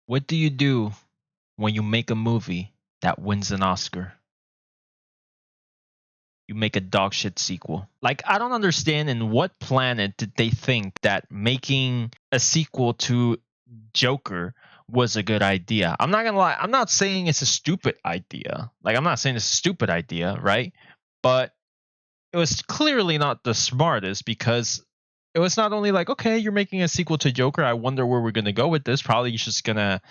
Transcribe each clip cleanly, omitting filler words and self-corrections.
What do you do when you make a movie that wins an Oscar? You make a dog shit sequel. Like, I don't understand in what planet did they think that making a sequel to Joker was a good idea. I'm not gonna lie, I'm not saying it's a stupid idea. Like, I'm not saying it's a stupid idea, right? But it was clearly not the smartest because it was not only like, okay, you're making a sequel to Joker. I wonder where we're gonna go with this. Probably just gonna,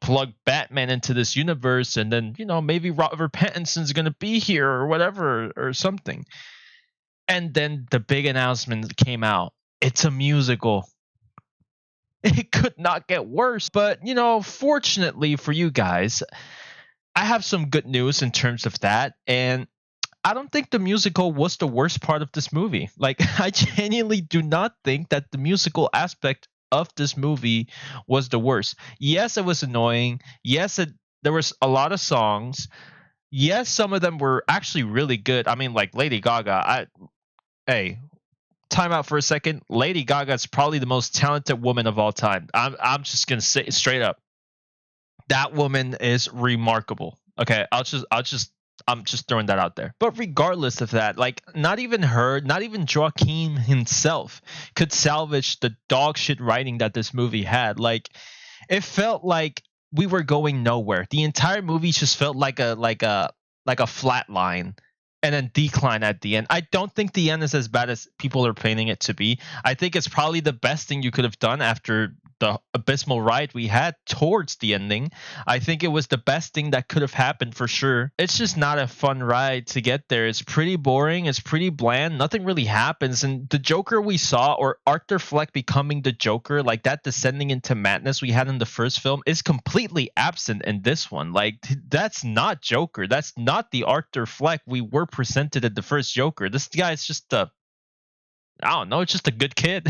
plug Batman into this universe, and then, maybe Robert Pattinson's gonna be here or whatever or something. And then the big announcement came out. It's a musical. It could not get worse. But, fortunately for you guys, I have some good news in terms of that. And I don't think the musical was the worst part of this movie. Like, I genuinely do not think that the musical aspect of this movie was the worst. Yes, it was annoying. Yes, there was a lot of songs. Yes, some of them were actually really good. I mean, like Lady Gaga. Hey, time out for a second. Lady Gaga is probably the most talented woman of all time. I'm just gonna say it straight up. That woman is remarkable. Okay, I'm just throwing that out there. But regardless of that, like, not even her, not even Joaquin himself could salvage the dog shit writing that this movie had. Like, it felt like we were going nowhere. The entire movie just felt like a flat line and then decline at the end. I don't think the end is as bad as people are painting it to be. I think it's probably the best thing you could have done after the abysmal ride we had towards the ending. I think it was the best thing that could have happened for sure. It's just not a fun ride to get there. It's pretty boring. It's pretty bland. Nothing really happens. And the Joker we saw, or Arthur Fleck becoming the Joker, like that descending into madness we had in the first film, is completely absent in this one. Like, that's not Joker. That's not the Arthur Fleck we were presented in the first Joker. This guy's just I don't know, it's just a good kid.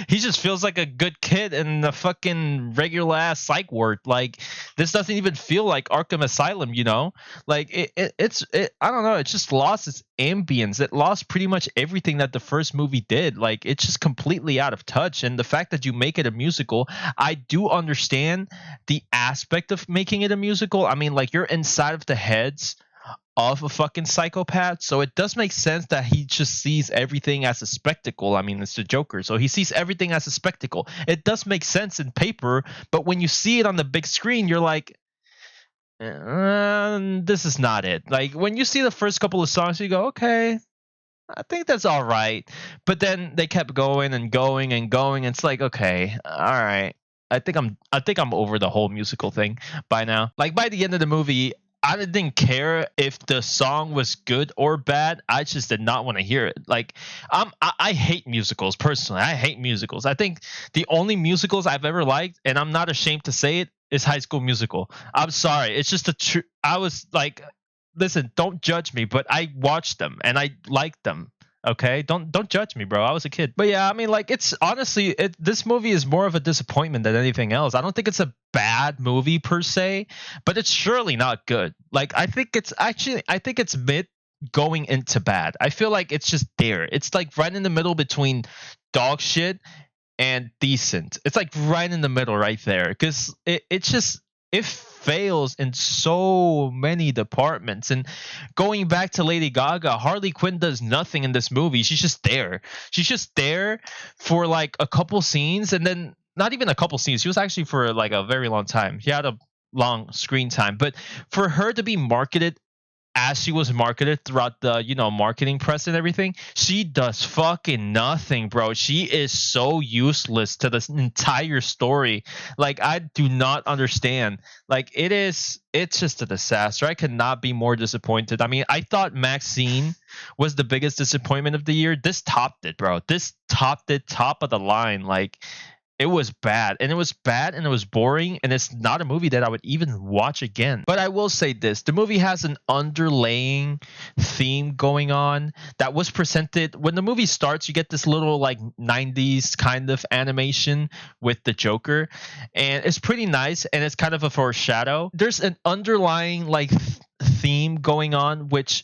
He just feels like a good kid in a fucking regular ass psych ward. Like, this doesn't even feel like Arkham Asylum, Like, it's I don't know, it just lost its ambience. It lost pretty much everything that the first movie did. Like, it's just completely out of touch. And the fact that you make it a musical, I do understand the aspect of making it a musical. I mean, like, you're inside of the heads of a fucking psychopath, so it does make sense that he just sees everything as a spectacle. I mean, it's the Joker, so he sees everything as a spectacle. It does make sense in paper, but when you see it on the big screen, you're like, this is not it. Like, when you see the first couple of songs, you go, okay, I think that's all right. But then they kept going and going and going, and it's like, okay, all right. I think I'm over the whole musical thing by now. Like, by the end of the movie, I didn't care if the song was good or bad. I just did not want to hear it. Like, I hate musicals personally. I hate musicals. I think the only musicals I've ever liked, and I'm not ashamed to say it, is High School Musical. I'm sorry. It's just I was like, listen, don't judge me, but I watched them and I liked them. Okay, don't judge me, bro. I was a kid. But yeah, I mean, like, it's honestly, this movie is more of a disappointment than anything else. I don't think it's a bad movie per se, but it's surely not good. Like, I think it's mid going into bad. I feel like it's just there. It's like right in the middle between dog shit and decent. It's like right in the middle right there, because it fails in so many departments. And going back to Lady Gaga, Harley Quinn does nothing in this movie. She's just there. She's just there for like a couple scenes, and then not even a couple scenes. She was actually for like a very long time. She had a long screen time. But for her to be marketed as she was marketed throughout the marketing press and everything, she does fucking nothing, bro. She is so useless to this entire story. Like, I do not understand. Like, it's just a disaster. I could not be more disappointed. I mean, I thought Maxine was the biggest disappointment of the year. This topped it, bro. This topped it, top of the line. Like, it was bad, and it was bad, and it was boring, and it's not a movie that I would even watch again. But I will say this: the movie has an underlying theme going on that was presented when the movie starts. You get this little like 90s kind of animation with the Joker, and it's pretty nice, and it's kind of a foreshadow. There's an underlying like theme going on, which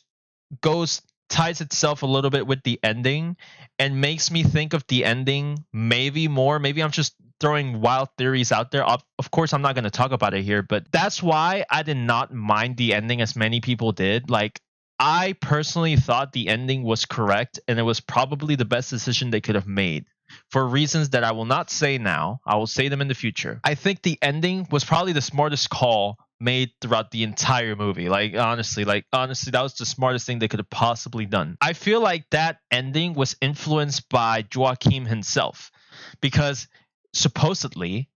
ties itself a little bit with the ending and makes me think of the ending maybe more. Maybe I'm just throwing wild theories out there. Of course, I'm not going to talk about it here, but that's why I did not mind the ending as many people did. Like, I personally thought the ending was correct, and it was probably the best decision they could have made for reasons that I will not say now. I will say them in the future. I think the ending was probably the smartest call made throughout the entire movie. Like honestly, that was the smartest thing they could have possibly done. I feel like that ending was influenced by Joaquin himself, because supposedly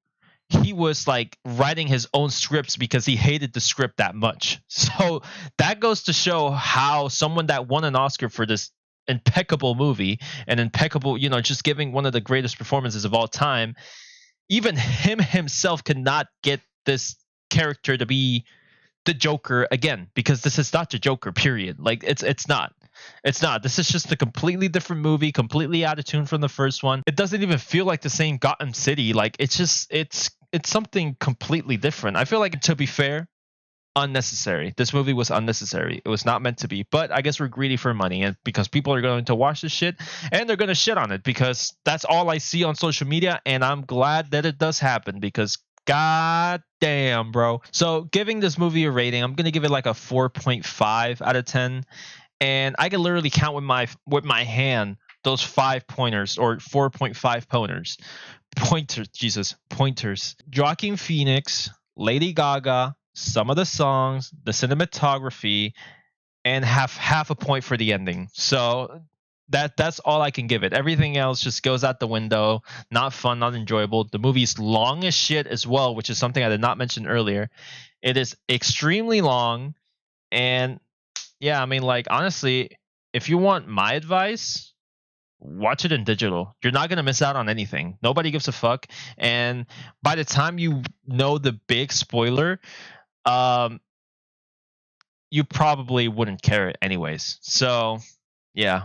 he was like writing his own scripts because he hated the script that much. So that goes to show how someone that won an Oscar for this impeccable movie, and impeccable, just giving one of the greatest performances of all time, even him himself cannot get this character to be the Joker again, because this is not the Joker, period. Like it's not. It's not. This is just a completely different movie, completely out of tune from the first one. It doesn't even feel like the same Gotham City. Like it's something completely different. I feel like, to be fair, unnecessary. This movie was unnecessary. It was not meant to be. But I guess we're greedy for money, and because people are going to watch this shit and they're going to shit on it, because that's all I see on social media, and I'm glad that it does happen, because god damn, bro. So giving this movie a rating, I'm going to give it like a 4.5 out of 10. And I can literally count with my hand those 5 pointers, or 4.5 pointers. Joaquin Phoenix, Lady Gaga, some of the songs, the cinematography, and half a point for the ending. So that's all I can give it. Everything else just goes out the window. Not fun, not enjoyable. The movie's long as shit as well, which is something I did not mention earlier. It is extremely long, and yeah, I mean, like, honestly, if you want my advice, watch it in digital. You're not gonna miss out on anything. Nobody gives a fuck. And by the time you know the big spoiler, um, you probably wouldn't care anyways. So, yeah,